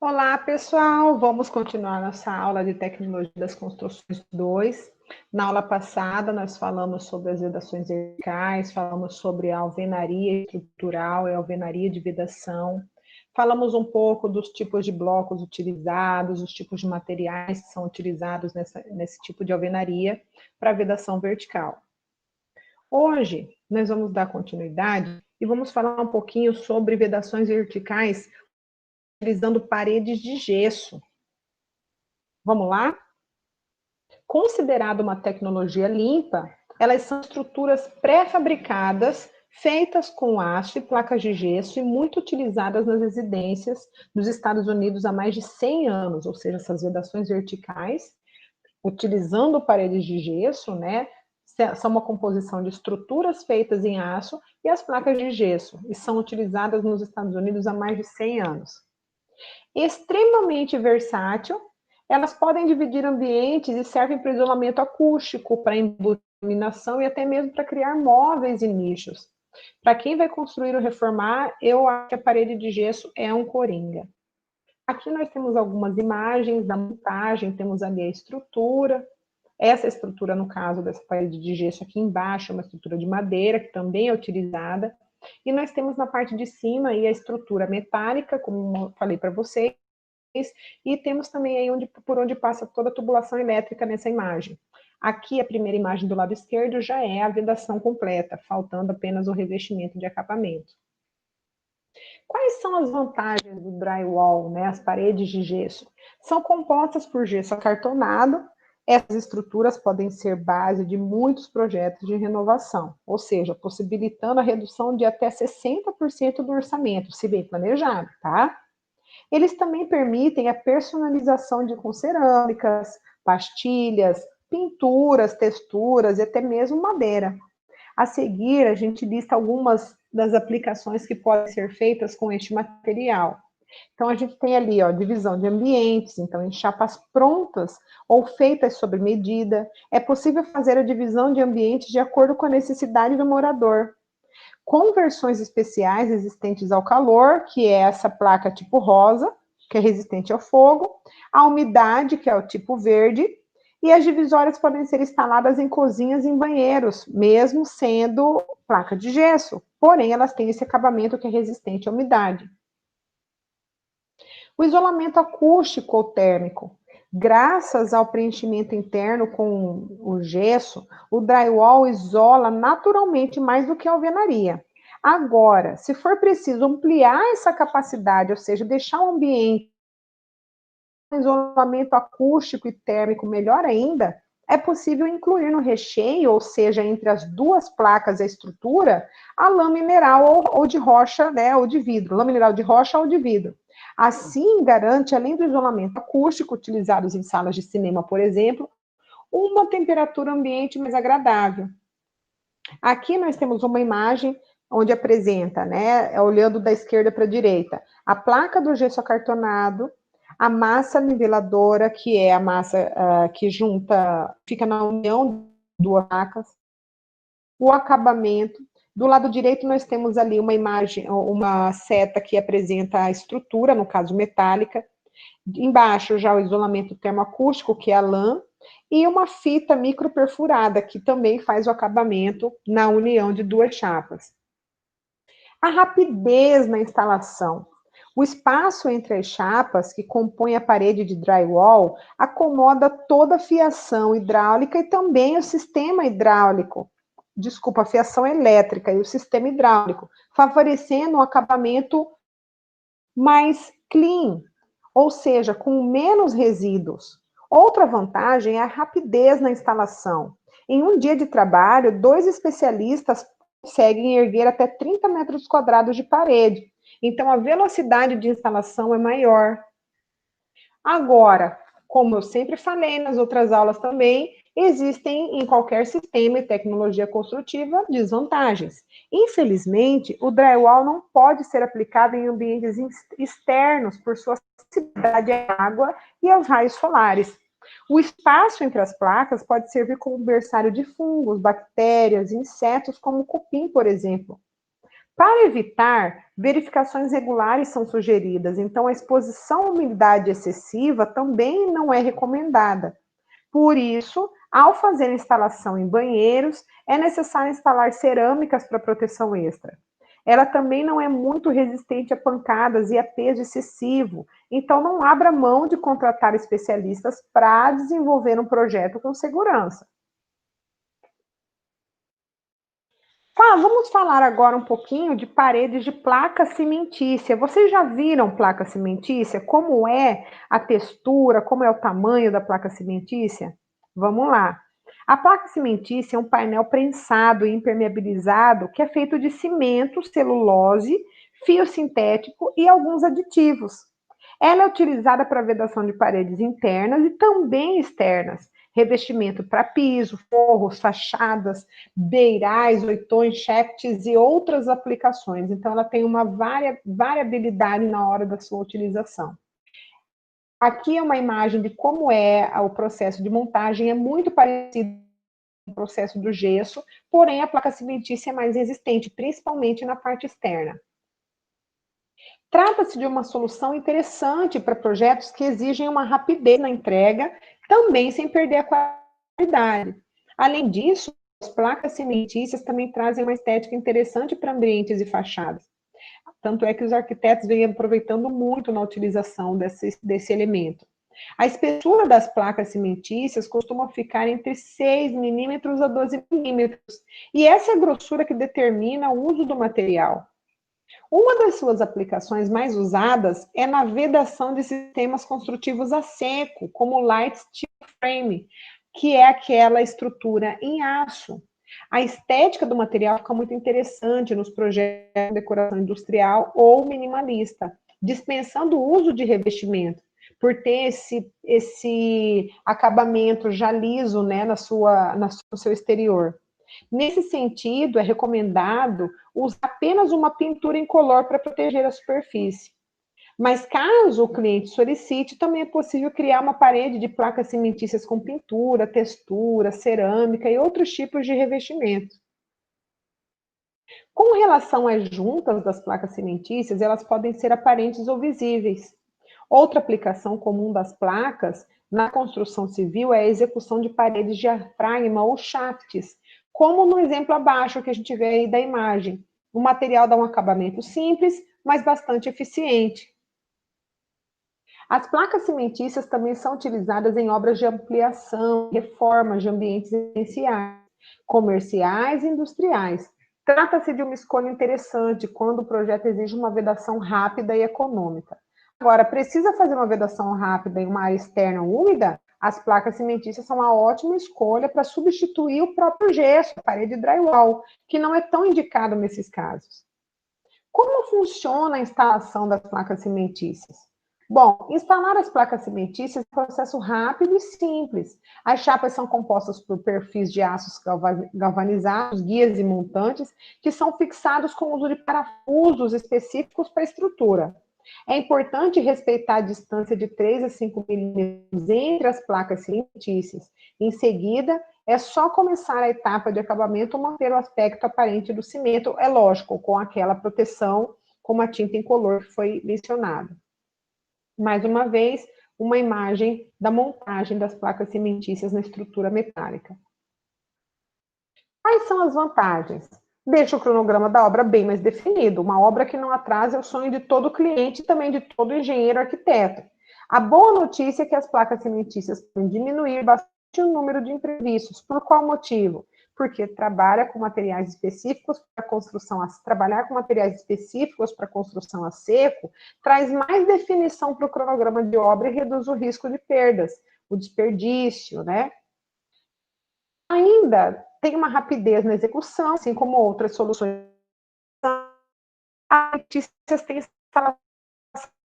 Olá, pessoal! Vamos continuar nossa aula de Tecnologia das Construções 2. Na aula passada, nós falamos sobre as vedações verticais, falamos sobre a alvenaria estrutural e a alvenaria de vedação. Falamos um pouco dos tipos de blocos utilizados, os tipos de materiais que são utilizados nesse tipo de alvenaria para vedação vertical. Hoje, nós vamos dar continuidade e vamos falar um pouquinho sobre vedações verticais utilizando paredes de gesso. Vamos lá? Considerada uma tecnologia limpa, elas são estruturas pré-fabricadas, feitas com aço e placas de gesso e muito utilizadas nas residências dos Estados Unidos há mais de 100 anos, ou seja, essas vedações verticais, utilizando paredes de gesso, né? São uma composição de estruturas feitas em aço e as placas de gesso, e são utilizadas nos Estados Unidos há mais de 100 anos. Extremamente versátil, elas podem dividir ambientes e servem para isolamento acústico, para iluminação e até mesmo para criar móveis e nichos. Para quem vai construir ou reformar, eu acho que a parede de gesso é um coringa. Aqui nós temos algumas imagens da montagem, temos ali a estrutura. Essa estrutura, no caso dessa parede de gesso aqui embaixo, é uma estrutura de madeira, que também é utilizada. E nós temos na parte de cima aí a estrutura metálica, como eu falei para vocês, e temos também aí por onde passa toda a tubulação elétrica nessa imagem. Aqui, a primeira imagem do lado esquerdo já é a vedação completa, faltando apenas o revestimento de acabamento. Quais são as vantagens do drywall, né, as paredes de gesso? São compostas por gesso acartonado. Essas estruturas podem ser base de muitos projetos de renovação, ou seja, possibilitando a redução de até 60% do orçamento, se bem planejado, tá? Eles também permitem a personalização com cerâmicas, pastilhas, pinturas, texturas e até mesmo madeira. A seguir, a gente lista algumas das aplicações que podem ser feitas com este material. Então, a gente tem ali, ó, divisão de ambientes, então, em chapas prontas ou feitas sob medida, é possível fazer a divisão de ambientes de acordo com a necessidade do morador. Conversões especiais resistentes ao calor, que é essa placa tipo rosa, que é resistente ao fogo, a umidade, que é o tipo verde, e as divisórias podem ser instaladas em cozinhas e em banheiros, mesmo sendo placa de gesso, porém elas têm esse acabamento que é resistente à umidade. O isolamento acústico ou térmico. Graças ao preenchimento interno com o gesso, o drywall isola naturalmente mais do que a alvenaria. Agora, se for preciso ampliar essa capacidade, ou seja, deixar o ambiente com isolamento acústico e térmico melhor ainda, é possível incluir no recheio, ou seja, entre as duas placas e a estrutura, a lã mineral ou de rocha, né, ou de vidro, lã mineral de rocha ou de vidro. Assim, garante, além do isolamento acústico, utilizados em salas de cinema, por exemplo, uma temperatura ambiente mais agradável. Aqui nós temos uma imagem onde apresenta, né, olhando da esquerda para a direita, a placa do gesso acartonado, a massa niveladora, que é a massa que junta, fica na união de duas placas, o acabamento. Do lado direito, nós temos ali uma imagem, uma seta que apresenta a estrutura, no caso metálica. Embaixo, já o isolamento termoacústico, que é a lã, e uma fita microperfurada, que também faz o acabamento na união de duas chapas. A rapidez na instalação. O espaço entre as chapas, que compõem a parede de drywall, acomoda toda a fiação hidráulica e também o sistema hidráulico. Desculpa, a fiação elétrica e o sistema hidráulico, favorecendo um acabamento mais clean, ou seja, com menos resíduos. Outra vantagem é a rapidez na instalação. Em um dia de trabalho, 2 especialistas conseguem erguer até 30 metros quadrados de parede. Então, a velocidade de instalação é maior. Agora, como eu sempre falei nas outras aulas também, existem em qualquer sistema e tecnologia construtiva desvantagens. Infelizmente, o drywall não pode ser aplicado em ambientes externos por sua sensibilidade à água e aos raios solares. O espaço entre as placas pode servir como berçário de fungos, bactérias, insetos, como o cupim, por exemplo. Para evitar, verificações regulares são sugeridas, então a exposição à umidade excessiva também não é recomendada. Por isso, ao fazer a instalação em banheiros, é necessário instalar cerâmicas para proteção extra. Ela também não é muito resistente a pancadas e a peso excessivo, então não abra mão de contratar especialistas para desenvolver um projeto com segurança. Vamos falar agora um pouquinho de paredes de placa cimentícia. Vocês já viram placa cimentícia? Como é a textura, como é o tamanho da placa cimentícia? Vamos lá. A placa cimentícia é um painel prensado e impermeabilizado que é feito de cimento, celulose, fio sintético e alguns aditivos. Ela é utilizada para vedação de paredes internas e também externas, revestimento para piso, forros, fachadas, beirais, oitões, shafts e outras aplicações. Então, ela tem uma variabilidade na hora da sua utilização. Aqui é uma imagem de como é o processo de montagem, é muito parecido com o processo do gesso, porém a placa cimentícia é mais resistente, principalmente na parte externa. Trata-se de uma solução interessante para projetos que exigem uma rapidez na entrega, também sem perder a qualidade. Além disso, as placas cimentícias também trazem uma estética interessante para ambientes e fachadas. Tanto é que os arquitetos vêm aproveitando muito na utilização desse elemento. A espessura das placas cimentícias costuma ficar entre 6 milímetros a 12 milímetros, e essa é a grossura que determina o uso do material. Uma das suas aplicações mais usadas é na vedação de sistemas construtivos a seco, como o light steel frame, que é aquela estrutura em aço. A estética do material fica muito interessante nos projetos de decoração industrial ou minimalista, dispensando o uso de revestimento, por ter esse acabamento já liso, né, no seu exterior. Nesse sentido, é recomendado usar apenas uma pintura incolor para proteger a superfície. Mas caso o cliente solicite, também é possível criar uma parede de placas cimentícias com pintura, textura, cerâmica e outros tipos de revestimento. Com relação às juntas das placas cimentícias, elas podem ser aparentes ou visíveis. Outra aplicação comum das placas na construção civil é a execução de paredes de diafragma ou shafts, como no exemplo abaixo que a gente vê aí da imagem. O material dá um acabamento simples, mas bastante eficiente. As placas cimentícias também são utilizadas em obras de ampliação, reformas de ambientes residenciais, comerciais e industriais. Trata-se de uma escolha interessante quando o projeto exige uma vedação rápida e econômica. Agora, precisa fazer uma vedação rápida em uma área externa úmida? As placas cimentícias são uma ótima escolha para substituir o próprio gesso, a parede drywall, que não é tão indicado nesses casos. Como funciona a instalação das placas cimentícias? Bom, instalar as placas cimentícias é um processo rápido e simples. As chapas são compostas por perfis de aços galvanizados, guias e montantes, que são fixados com o uso de parafusos específicos para a estrutura. É importante respeitar a distância de 3 a 5 milímetros entre as placas cimentícias. Em seguida, é só começar a etapa de acabamento manter o aspecto aparente do cimento, é lógico, com aquela proteção, como a tinta incolor que foi mencionada. Mais uma vez, uma imagem da montagem das placas cimentícias na estrutura metálica. Quais são as vantagens? Deixa o cronograma da obra bem mais definido. Uma obra que não atrasa é o sonho de todo cliente e também de todo engenheiro arquiteto. A boa notícia é que as placas cimentícias podem diminuir bastante o número de imprevistos. Por qual motivo? Porque trabalha com materiais específicos para construção trabalhar com materiais específicos para construção a seco traz mais definição para o cronograma de obra e reduz o risco de perdas, o desperdício, né? Ainda tem uma rapidez na execução, assim como outras soluções. As notícias têm instalação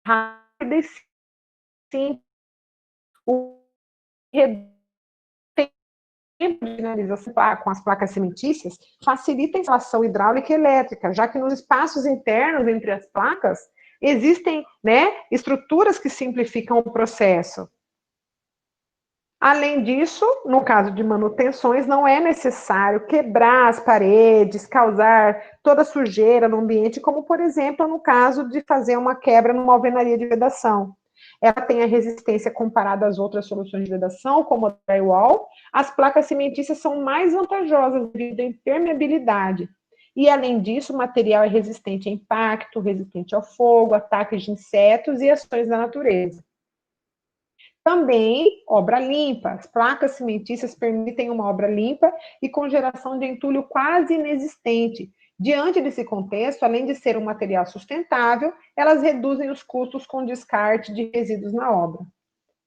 rápida e sim, o tempo de finalização com as placas cimentícias facilita a instalação hidráulica e elétrica, já que nos espaços internos entre as placas existem, né, estruturas que simplificam o processo. Além disso, no caso de manutenções, não é necessário quebrar as paredes, causar toda sujeira no ambiente, como, por exemplo, no caso de fazer uma quebra numa alvenaria de vedação. Ela tem a resistência comparada às outras soluções de vedação, como o drywall. As placas cimentícias são mais vantajosas devido à impermeabilidade. E, além disso, o material é resistente a impacto, resistente ao fogo, ataques de insetos e ações da natureza. Também, obra limpa. As placas cimentícias permitem uma obra limpa e com geração de entulho quase inexistente. Diante desse contexto, além de ser um material sustentável, elas reduzem os custos com descarte de resíduos na obra.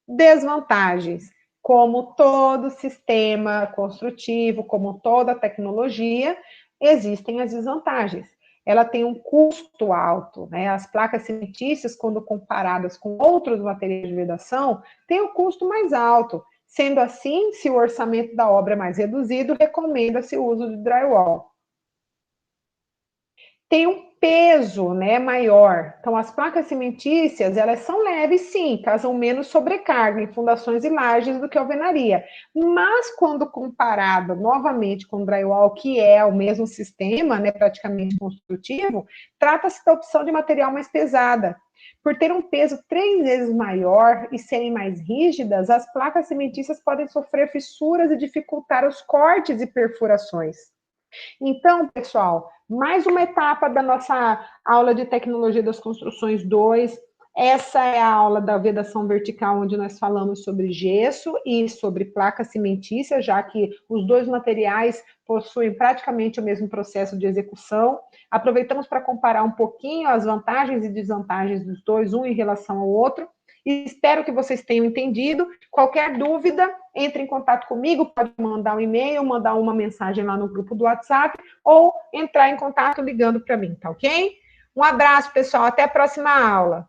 Desvantagens. Como todo sistema construtivo, como toda tecnologia, existem as desvantagens. Ela tem um custo alto, né? As placas cimentícias, quando comparadas com outros materiais de vedação, têm um custo mais alto. Sendo assim, se o orçamento da obra é mais reduzido, recomenda-se o uso de drywall. Tem um peso, né, maior. Então, as placas cimentícias, elas são leves, sim, causam menos sobrecarga em fundações e lajes do que a alvenaria. Mas, quando comparada novamente com o drywall, que é o mesmo sistema, né, praticamente construtivo, trata-se da opção de material mais pesada. Por ter um peso 3 vezes maior e serem mais rígidas, as placas cimentícias podem sofrer fissuras e dificultar os cortes e perfurações. Então, pessoal, mais uma etapa da nossa aula de tecnologia das construções 2. Essa é a aula da vedação vertical, onde nós falamos sobre gesso e sobre placa cimentícia, já que os dois materiais possuem praticamente o mesmo processo de execução. Aproveitamos para comparar um pouquinho as vantagens e desvantagens dos dois, um em relação ao outro. E espero que vocês tenham entendido. Qualquer dúvida, entre em contato comigo, pode mandar um e-mail, mandar uma mensagem lá no grupo do WhatsApp, ou entrar em contato ligando para mim, tá ok? Um abraço, pessoal, até a próxima aula.